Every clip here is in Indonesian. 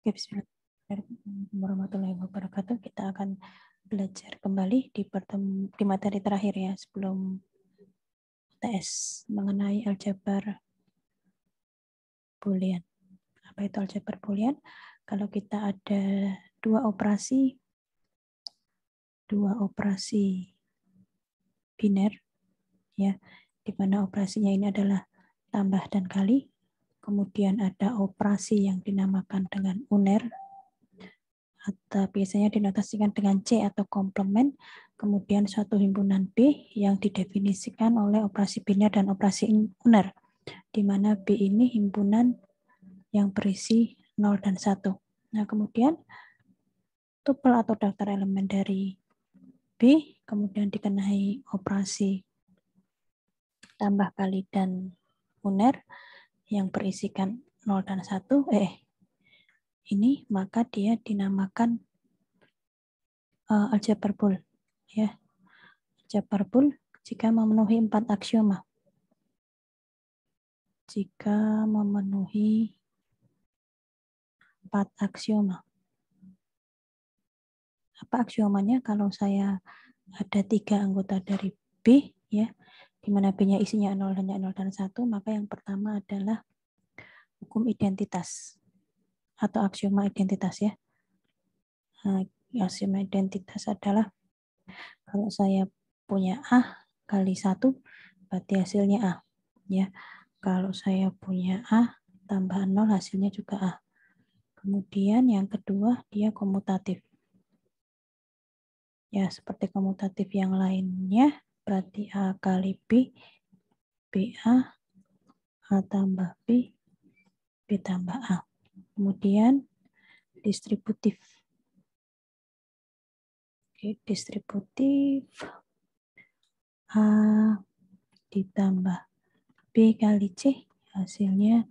Bismillahirrahmanirrahim warahmatullahi wabarakatuh. Kita akan belajar kembali di materi terakhir ya sebelum UTS mengenai aljabar boolean. Apa itu aljabar boolean? Kalau kita ada dua operasi biner ya, di mana operasinya ini adalah tambah dan kali. Kemudian ada operasi yang dinamakan dengan uner, atau biasanya dinotasikan dengan C atau komplement, kemudian suatu himpunan B yang didefinisikan oleh operasi biner dan operasi uner, di mana B ini himpunan yang berisi 0 dan 1. Nah, kemudian tupel atau daftar elemen dari B, kemudian dikenai operasi tambah kali dan uner yang berisikan 0 dan 1, ini maka dia dinamakan aljabar bool ya. Aljabar bool jika memenuhi 4 aksioma. Jika memenuhi 4 aksioma. Apa aksiomanya? Kalau saya ada 3 anggota dari B ya, di mana B-nya isinya 0 dan 1, maka yang pertama adalah hukum identitas atau aksioma identitas ya. Nah, aksioma identitas adalah kalau saya punya A kali 1, berarti hasilnya A. Ya. Kalau saya punya A tambah 0, hasilnya juga A. Kemudian yang kedua, dia komutatif. Ya, seperti komutatif yang lainnya, berarti A kali B, BA, A tambah B, B tambah A. Kemudian distributif. Oke, distributif A ditambah B kali C, hasilnya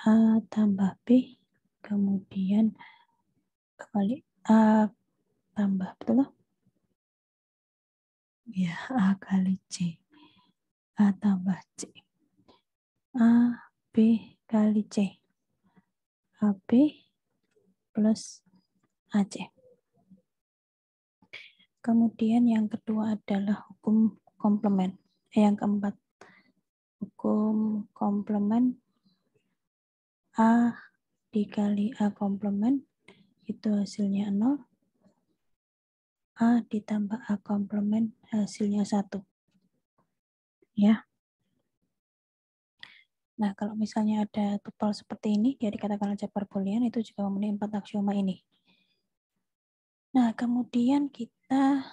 A tambah B, kemudian kembali A tambah, betul? Ya, A kali C. A tambah C. A, B kali C. AB plus AC. Kemudian yang kedua adalah hukum komplement. Yang keempat, hukum komplement A dikali A komplement, itu hasilnya 0. A ditambah A komplement, hasilnya 1. Ya. Nah, kalau misalnya ada tupel seperti ini, dia dikatakan aljabar boolean, itu juga memenuhi 4 aksioma ini. Nah, kemudian kita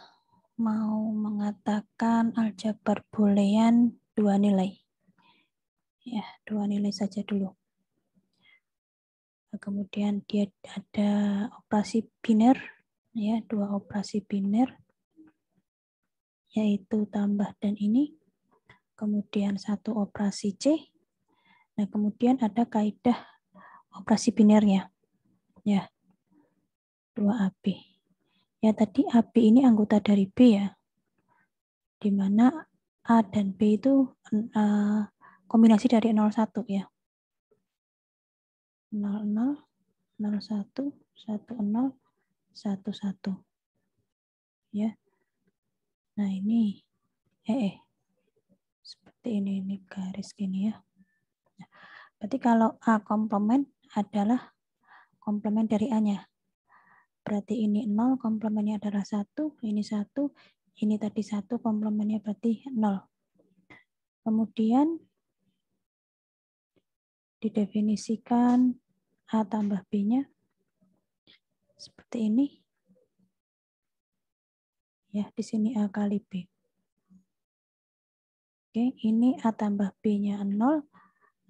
mau mengatakan aljabar boolean 2 nilai. Ya, 2 nilai saja dulu. Nah, kemudian dia ada operasi biner, ya, 2 operasi biner, yaitu tambah dan ini. Kemudian 1 operasi C. Nah, kemudian ada kaidah operasi binernya. Ya, 2AB. Ya, tadi AB ini anggota dari B ya. Di mana A dan B itu kombinasi dari 01 ya. 00, 01, 10, 11. Ya. Nah, ini seperti ini garis gini ya. Nah, berarti kalau A komplement adalah komplement dari A-nya. Berarti ini 0, komplemennya adalah 1, ini 1, ini tadi 1, komplemennya berarti 0. Kemudian didefinisikan A tambah B-nya seperti ini. Ya, di sini A kali B. Oke, ini A tambah B-nya 0,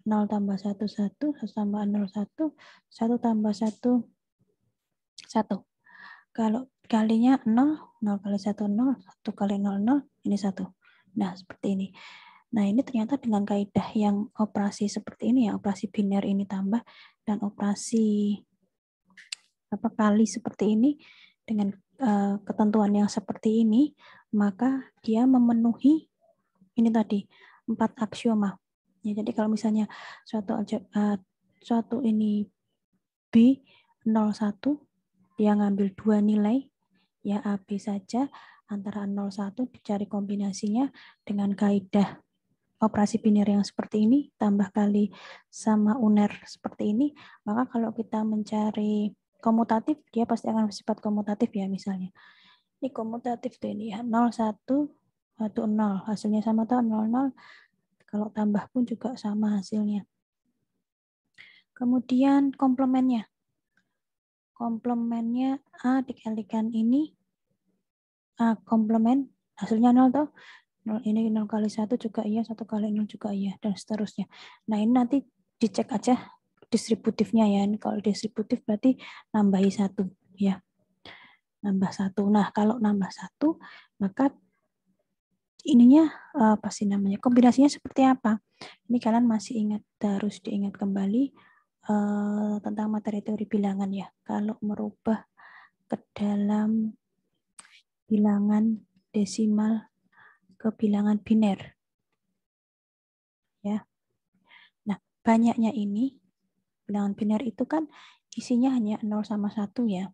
0 tambah 1, 1, 1 tambah 0, 1, 1 tambah 1, 1. Kalau kalinya 0, 0 kali 1, 0, 1 kali 0, 0, ini 1. Nah, seperti ini. Nah, ini ternyata dengan kaidah yang operasi seperti ini ya, operasi biner ini tambah, dan operasi kali seperti ini, dengan ketentuan yang seperti ini, maka dia memenuhi ini tadi, 4 aksioma. Ya, jadi kalau misalnya suatu ini B 01, dia ngambil dua nilai, ya A, B saja, antara 01 dicari kombinasinya dengan kaidah operasi biner yang seperti ini, tambah kali sama uner seperti ini, maka kalau kita mencari komutatif, dia pasti akan bersifat komutatif ya misalnya. Ini komutatif tuh ini ya, 01, 10, hasilnya sama tuh 00, kalau tambah pun juga sama hasilnya. Kemudian komplemennya. Komplemennya A dikalikan ini, A komplemen, hasilnya 0 tuh. 0 ini 0 kali 1 juga iya, 1 kali 0 juga iya, dan seterusnya. Nah ini nanti dicek aja distributifnya ya. Kalau distributif berarti nambahi 1 ya. Nambah 1. Nah kalau nambah 1 maka ininya apa sih namanya, kombinasinya seperti apa? Ini kalian masih ingat, harus diingat kembali tentang materi teori bilangan ya. Kalau merubah ke dalam bilangan desimal ke bilangan biner ya. Nah, banyaknya ini bilangan biner itu kan isinya hanya 0 sama 1 ya.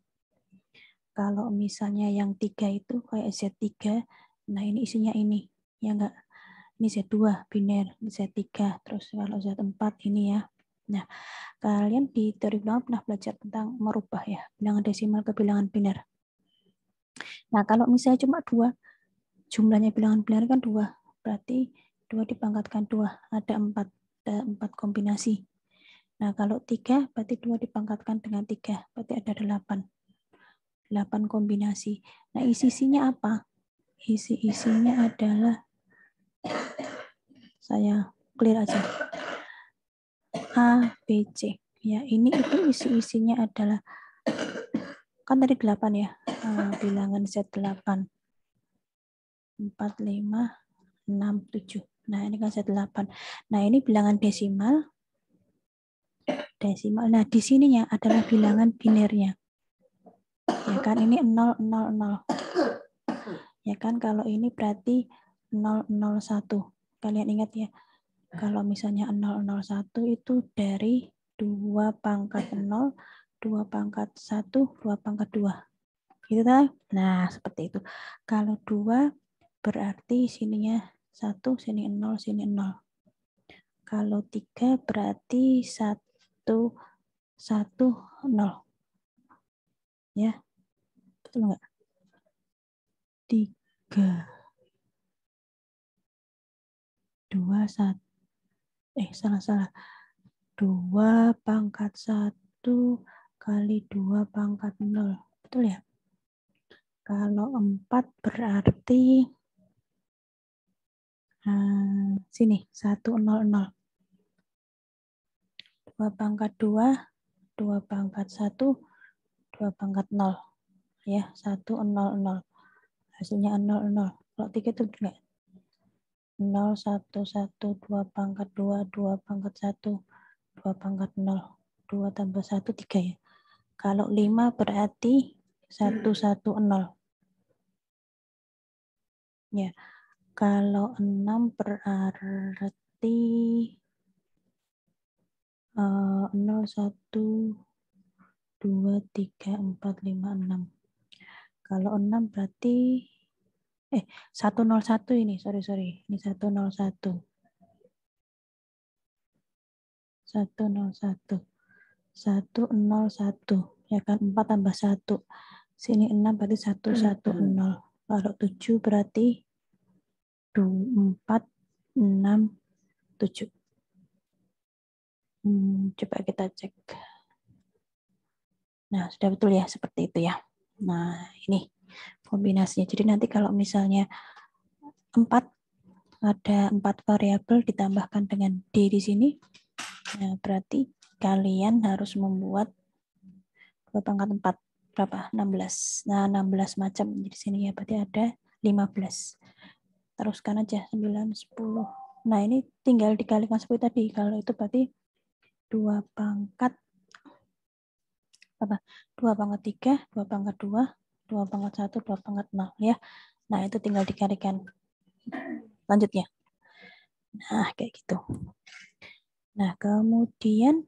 Kalau misalnya yang 3 itu kayak Z3, nah ini isinya ini. Ya enggak? Ini Z2 biner, ini Z3, terus kalau Z4 ini ya. Nah, kalian di teori bilangan pernah belajar tentang merubah ya, bilangan desimal ke bilangan biner. Nah, kalau misalnya cuma 2, jumlahnya bilangan biner kan 2, berarti 2 dipangkatkan 2, ada 4 kombinasi. Nah, kalau 3, berarti 2 dipangkatkan dengan 3, berarti ada 8 kombinasi. Nah, isi-isinya apa? Isi-isinya adalah, saya clear aja, A, B, C. Ya, ini itu isi-isinya adalah, kan tadi 8 ya, bilangan Z8. 4, 5, 6, 7. Nah, ini kan Z8. Nah, ini bilangan desimal. Nah, di sininya adalah bilangan binernya. Ya kan, ini 0, 0, 0. Ya kan, kalau ini berarti 0, 0, 1. Kalian ingat ya, kalau misalnya 0, 0, 1 itu dari 2 pangkat 0, 2 pangkat 1, 2 pangkat 2. Gitu kan? Nah, seperti itu. Kalau 2 berarti sininya 1, sini 0, sini 0. Kalau 3 berarti 1, 1, 0. Ya, betul nggak? 3, 2, 1. Salah. 2 pangkat 1 kali 2 pangkat 0. Betul ya? Kalau 4 berarti sini 1, 0, 0. 2 pangkat 2, 2 pangkat 1, 2 pangkat 0. Ya, 1, 0, 0. Hasilnya 0, 0. Kalau 3 itu enggak? 0, 1, 1, 2 pangkat 2, 2 pangkat 1, 2 pangkat 0. 2 tambah 1, 3 ya. Kalau 5 berarti 1, 1, 0. Ya. Kalau 6 berarti 0, 1, 2, 3, 4, 5, 6. Kalau 6 berarti 101 ini, sorry. Ini 101. 101. 101. Ya kan, 4 tambah 1. Sini 6 berarti 110. Kalau 7 berarti 4, 6, 7. Coba kita cek. Nah, sudah betul ya, seperti itu ya. Nah, ini kombinasinya. Jadi nanti kalau misalnya 4, ada 4 variabel ditambahkan dengan D di sini, nah, berarti kalian harus membuat 2 pangkat 4. Berapa? 16. Nah, 16 macam di sini ya, berarti ada 15. Teruskan aja, 9, 10. Nah, ini tinggal dikalikan seperti tadi. Kalau itu berarti 2 pangkat 2 pangkat 3, 2 pangkat 2, 2 pangkat 1, 2 pangkat 0 ya. Nah, itu tinggal dikalikan. Lanjut ya. Nah, kayak gitu. Nah, kemudian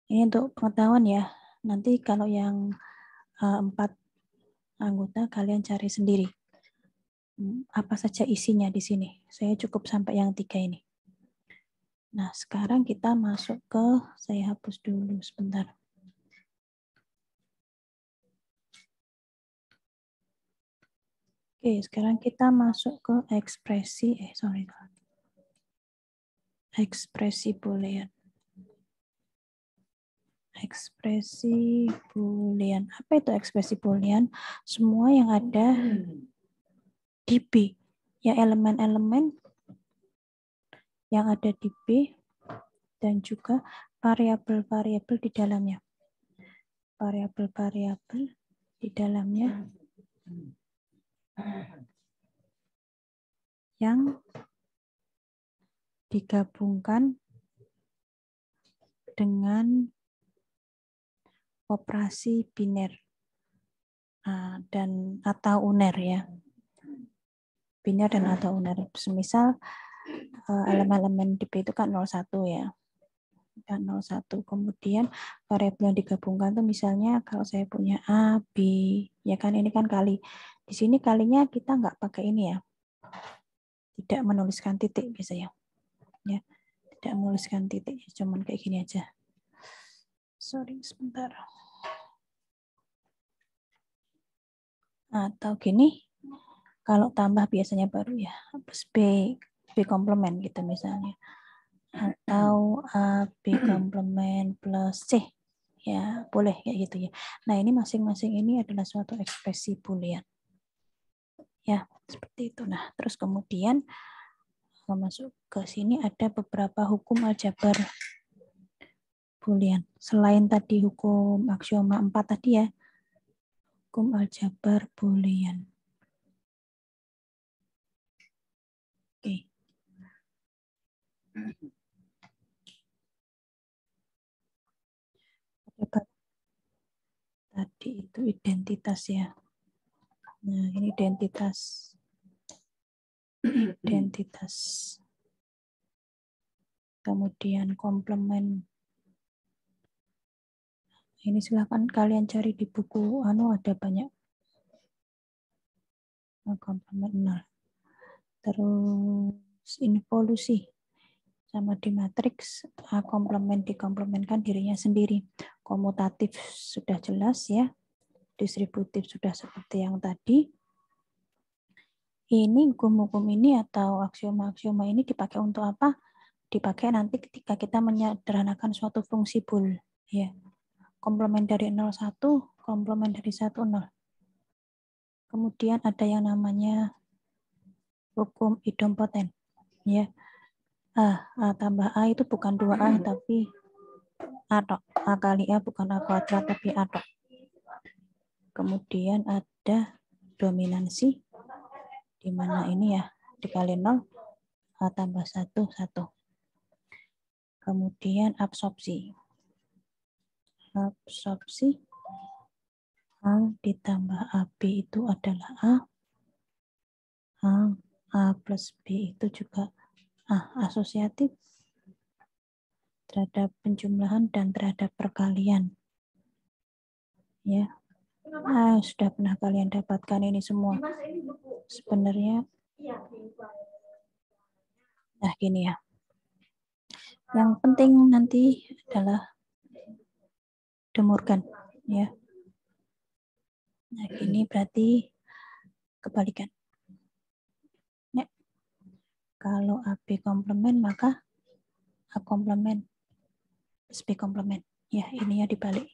ini untuk pengetahuan ya. Nanti kalau yang 4 anggota kalian cari sendiri. Apa saja isinya di sini. Saya cukup sampai yang 3 ini. Nah, sekarang kita masuk ke, saya hapus dulu sebentar. Oke, sekarang kita masuk ke ekspresi, ekspresi boolean. Ekspresi boolean. Apa itu ekspresi boolean? Semua yang ada di B. Ya, elemen-elemen yang ada di B dan juga variabel-variabel di dalamnya. Variabel-variabel di dalamnya yang digabungkan dengan operasi biner dan atau uner ya. Biner dan atau uner. Semisal elemen-elemen di B itu kan 01 ya. Dan 01. Kemudian variabel yang digabungkan itu misalnya kalau saya punya A, B, ya kan ini kan kali. Di sini kalinya kita nggak pakai ini ya. Tidak menuliskan titik biasanya. Ya, tidak menuliskan titik, cuman kayak gini aja. Sorry, sebentar. Atau gini, kalau tambah biasanya baru ya, plus B komplement gitu misalnya. Atau A, B komplement plus C. Ya, boleh kayak gitu ya. Nah, ini masing-masing ini adalah suatu ekspresi boolean. Ya, seperti itu. Nah, terus kemudian masuk ke sini ada beberapa hukum aljabar boolean. Selain tadi hukum aksioma 4 tadi ya, hukum aljabar boolean. Oke. Tadi itu identitas ya. Nah, ini identitas. Identitas. Kemudian komplement. Ini silahkan kalian cari di buku ada banyak. Komplement 0. Terus involusi. Sama di matriks, komplement dikomplementkan dirinya sendiri. Komutatif sudah jelas ya. Distributif sudah seperti yang tadi. Ini hukum-hukum ini atau aksioma-aksioma ini dipakai untuk apa? Dipakai nanti ketika kita menyederhanakan suatu fungsi bool. Ya. Komplement dari 01, komplement dari 10. Kemudian ada yang namanya hukum idempoten. Ya. A tambah A itu bukan 2A tapi A tok. A kali A bukan A kuadrat tapi A tok. Kemudian ada dominansi di mana ini ya dikali 0 A tambah 1 1. Kemudian absorpsi. Absorpsi A ditambah AB itu adalah A plus B itu juga A. Asosiatif terhadap penjumlahan dan terhadap perkalian. Ya. Sudah pernah kalian dapatkan ini semua. Sebenarnya nah gini ya. Yang penting nanti adalah De Morgan ya. Nah, ini berarti kebalikan. Ya. Kalau AB komplement maka A komplement plus B komplement. Ya, ini ya dibalik.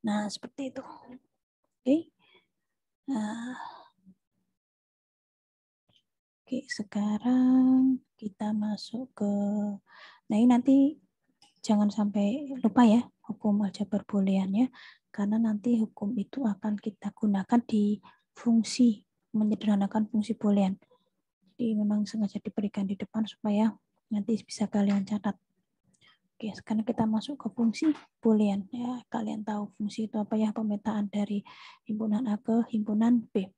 Nah, seperti itu. Oke. Oke, sekarang kita masuk ke nah ini nanti jangan sampai lupa ya hukum aljabar boolean ya, karena nanti hukum itu akan kita gunakan di fungsi, menyederhanakan fungsi boolean. Jadi memang sengaja diberikan di depan supaya nanti bisa kalian catat. Oke, sekarang kita masuk ke fungsi boolean. Ya, kalian tahu fungsi itu apa ya, pemetaan dari himpunan A ke himpunan B.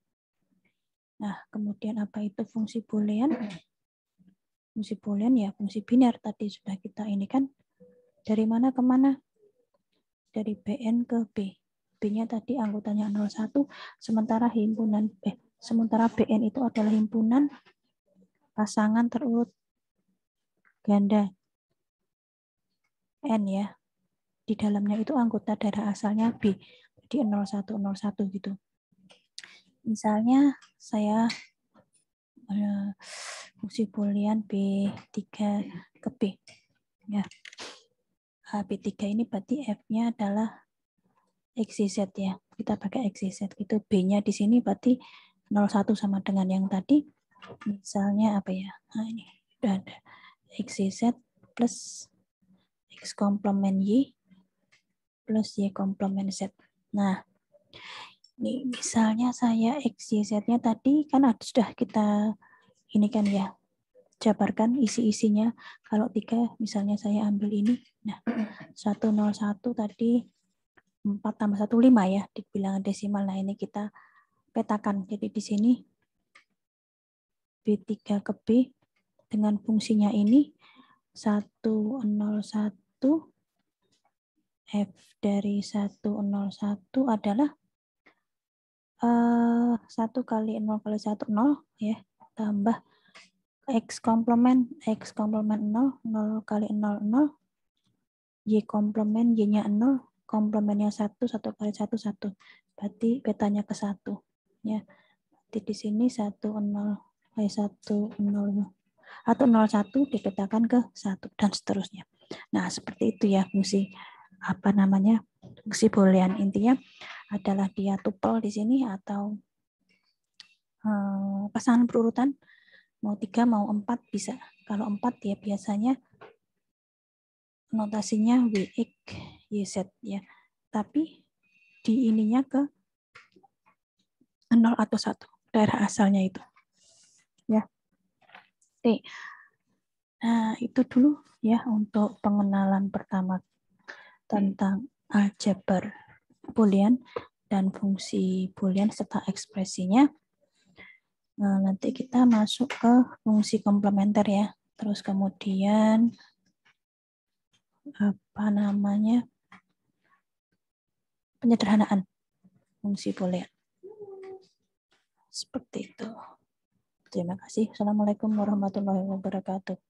Nah, kemudian apa itu fungsi boolean? Fungsi boolean ya fungsi biner tadi sudah kita ini kan. Dari mana ke mana? dari BN ke B. B-nya tadi anggotanya 01, sementara BN itu adalah himpunan pasangan terurut ganda N ya. Di dalamnya itu anggota darah asalnya B. Jadi 0101 gitu. Misalnya saya fungsi boolean B3 ke B. Ya. B3 ini berarti F-nya adalah XYZ ya. Kita pakai XYZ gitu. B-nya di sini berarti 01 sama dengan yang tadi. Misalnya apa ya? Nah, ini udah ada XYZ plus X komplement Y plus Y komplement Z. Nah, ini misalnya saya XYZ-nya tadi kan sudah kita ini kan ya, jabarkan isi-isinya. Kalau 3 misalnya saya ambil ini. Nah, 101 tadi 4 tambah 1, 5 ya, di bilangan desimal. Nah, ini kita petakan. Jadi di sini B3 ke B dengan fungsinya ini 101 F dari 101 adalah 1 kali 0 kali 1, 0 ya, tambah X komplement 0, 0 kali 0, 0, Y komplement, Y-nya 0, komplemennya 1, 1 kali 1, 1. Berarti betanya ke 1. Ya. Berarti di sini 1, 0, 101 dipetakan ke 1 dan seterusnya. Nah, seperti itu ya fungsi fungsi boolean. Intinya adalah dia tupel di sini atau pasangan berurutan, mau 3 mau 4 bisa. Kalau 4 ya biasanya notasinya WX YZ ya. Tapi di ininya ke 0 atau 1 daerah asalnya itu. Ya. Oke. Nah, itu dulu ya untuk pengenalan pertama tentang aljabar boolean dan fungsi boolean serta ekspresinya. Nah, nanti kita masuk ke fungsi komplementer ya. Terus kemudian penyederhanaan fungsi boolean. Seperti itu. Terima kasih. Assalamualaikum warahmatullahi wabarakatuh.